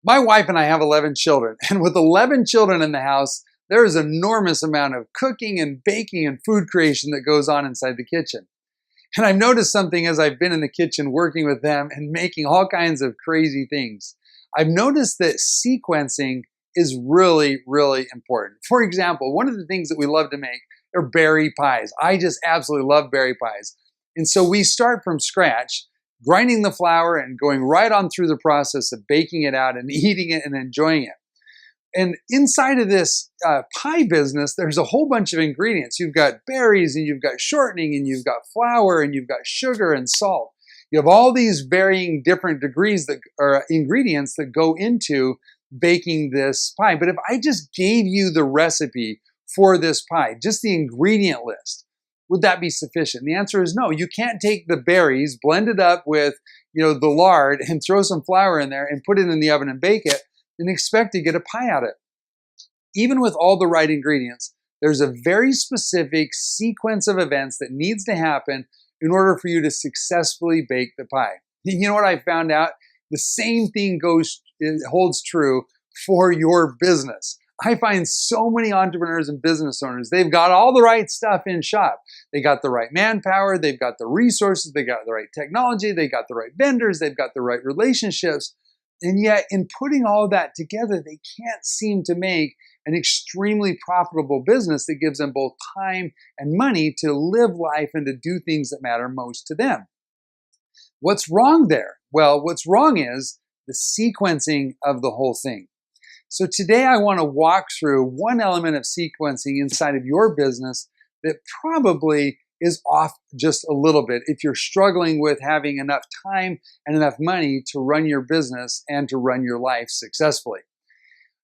My wife and I have 11 children, and with 11 children in the house, there is an enormous amount of cooking and baking and food creation that goes on inside the kitchen. And I've noticed something as I've been in the kitchen working with them and making all kinds of crazy things. I've noticed that sequencing is really, really important. For example, one of the things that we love to make are berry pies. I just absolutely love berry pies. And so we start from scratch, grinding the flour and going right on through the process of baking it out and eating it and enjoying it. And inside of this pie business, there's a whole bunch of ingredients. You've got berries and you've got shortening and you've got flour and you've got sugar and salt. You have all these varying different degrees that are ingredients that go into baking this pie. But if I just gave you the recipe for this pie, just the ingredient list, would that be sufficient? The answer is no. You can't take the berries, blend it up with, the lard and throw some flour in there and put it in the oven and bake it and expect to get a pie out of it. Even with all the right ingredients, there's a very specific sequence of events that needs to happen in order for you to successfully bake the pie. You know what I found out? The same thing holds true for your business. I find so many entrepreneurs and business owners, they've got all the right stuff in shop. They got the right manpower, they've got the resources, they got the right technology, they got the right vendors, they've got the right relationships. And yet in putting all that together, they can't seem to make an extremely profitable business that gives them both time and money to live life and to do things that matter most to them. What's wrong there? Well, what's wrong is the sequencing of the whole thing. So today I want to walk through one element of sequencing inside of your business that probably is off just a little bit if you're struggling with having enough time and enough money to run your business and to run your life successfully.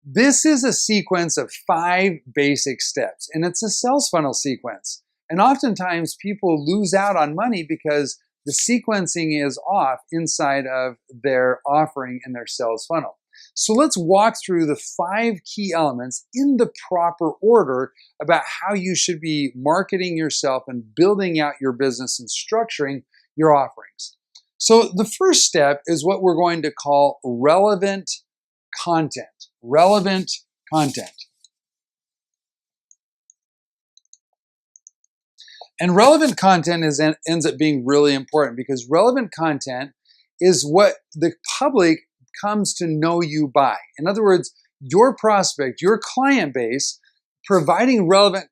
This is a sequence of 5 basic steps, and it's a sales funnel sequence. And oftentimes people lose out on money because the sequencing is off inside of their offering and their sales funnel. So let's walk through the 5 key elements in the proper order about how you should be marketing yourself and building out your business and structuring your offerings. So the first step is what we're going to call relevant content. Relevant content. And relevant content ends up being really important because relevant content is what the public comes to know you by. In other words, your prospect, your client base, providing relevant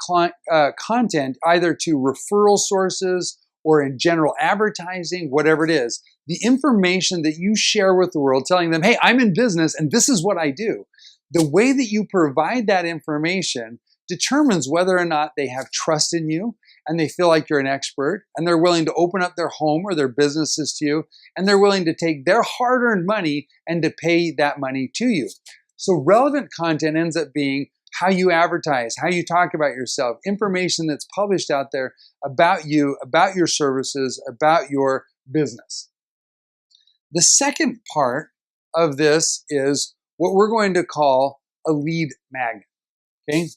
content either to referral sources or in general advertising, whatever it is, the information that you share with the world, telling them, hey, I'm in business and this is what I do. The way that you provide that information determines whether or not they have trust in you and they feel like you're an expert and they're willing to open up their home or their businesses to you and they're willing to take their hard-earned money and to pay that money to you. So relevant content ends up being how you advertise, how you talk about yourself, information that's published out there about you, about your services, about your business. The second part of this is what we're going to call a lead magnet, okay?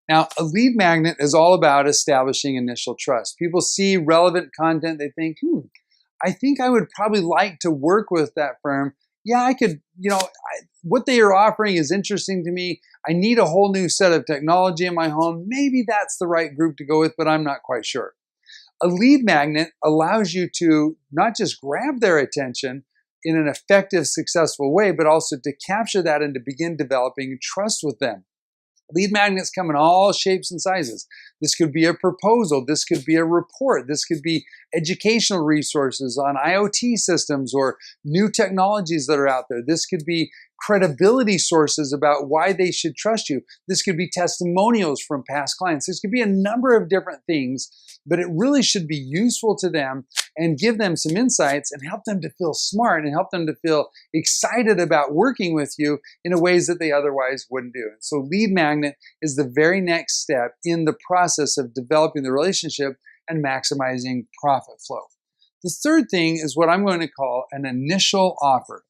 Now, a lead magnet is all about establishing initial trust. People see relevant content, they think, I think I would probably like to work with that firm. Yeah, I could, what they are offering is interesting to me. I need a whole new set of technology in my home. Maybe that's the right group to go with, but I'm not quite sure. A lead magnet allows you to not just grab their attention in an effective, successful way, but also to capture that and to begin developing trust with them. Lead magnets come in all shapes and sizes. This could be a proposal. This could be a report. This could be educational resources on IoT systems or new technologies that are out there. This could be credibility sources about why they should trust you. This could be testimonials from past clients. This could be a number of different things, but it really should be useful to them and give them some insights and help them to feel smart and help them to feel excited about working with you in a ways that they otherwise wouldn't do. And so lead magnet is the very next step in the process of developing the relationship and maximizing profit flow. The third thing is what I'm going to call an initial offer.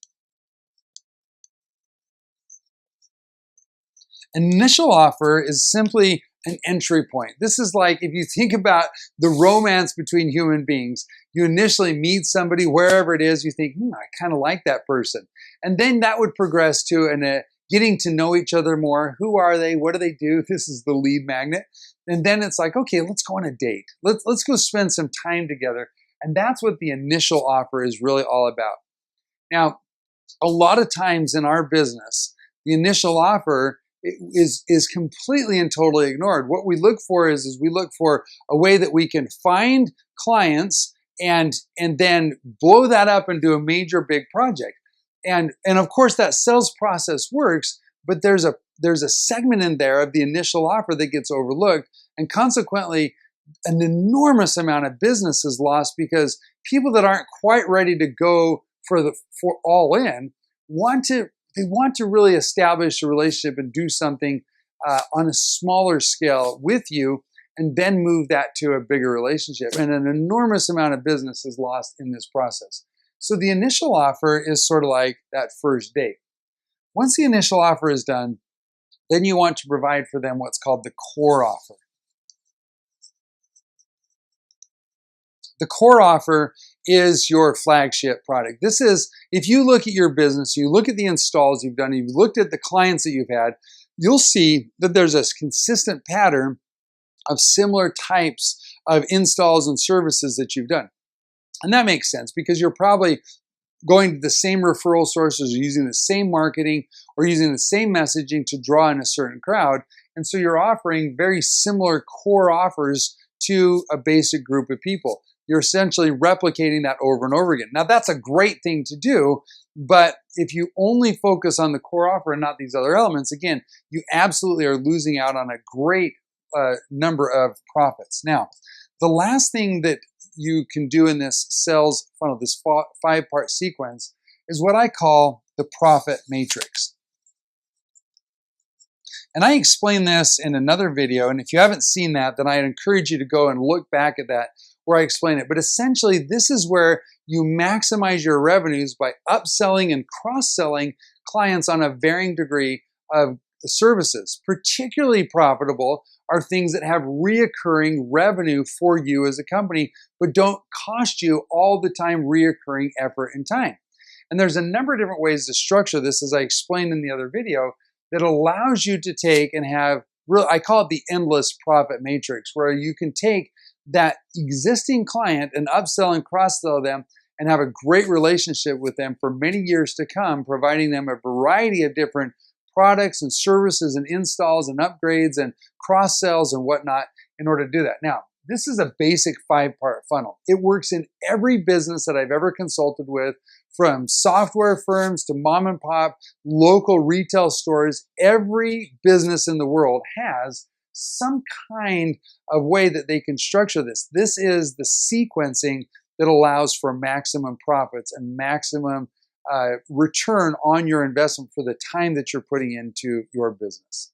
An initial offer is simply an entry point. This is like if you think about the romance between human beings, you initially meet somebody wherever it is, you think, I kind of like that person. And then that would progress to getting to know each other more. Who are they? What do they do? This is the lead magnet. And then it's like, okay, let's go on a date. Let's go spend some time together. And that's what the initial offer is really all about. Now, a lot of times in our business, the initial offer is completely and totally ignored. What we look for is we look for a way that we can find clients and then blow that up into a major big project. And of course that sales process works, but there's a segment in there of the initial offer that gets overlooked, and consequently an enormous amount of business is lost because people that aren't quite ready to go for all in want to really establish a relationship and do something on a smaller scale with you, and then move that to a bigger relationship. And an enormous amount of business is lost in this process. So the initial offer is sort of like that first date. Once the initial offer is done, then you want to provide for them what's called the core offer. The core offer is your flagship product. This is, if you look at your business, you look at the installs you've done, you've looked at the clients that you've had, you'll see that there's a consistent pattern of similar types of installs and services that you've done. And that makes sense because you're probably going to the same referral sources, or using the same marketing, or using the same messaging to draw in a certain crowd. And so you're offering very similar core offers to a basic group of people. You're essentially replicating that over and over again. Now, that's a great thing to do, but if you only focus on the core offer and not these other elements, again, you absolutely are losing out on a great number of profits. Now, the last thing that you can do in this sales funnel, this 5-part sequence, is what I call the profit matrix. And I explained this in another video, and if you haven't seen that, then I'd encourage you to go and look back at that where I explain it. But essentially, this is where you maximize your revenues by upselling and cross-selling clients on a varying degree of services. Particularly profitable are things that have reoccurring revenue for you as a company, but don't cost you all the time reoccurring effort and time. And there's a number of different ways to structure this, as I explained in the other video, that allows you to take and have, I call it the endless profit matrix, where you can take that existing client and upsell and cross-sell them and have a great relationship with them for many years to come, providing them a variety of different products and services and installs and upgrades and cross-sells and whatnot in order to do that. Now, this is a basic 5-part funnel. It works in every business that I've ever consulted with, from software firms to mom and pop, local retail stores. Every business in the world has some kind of way that they can structure this. This is the sequencing that allows for maximum profits and maximum return on your investment for the time that you're putting into your business.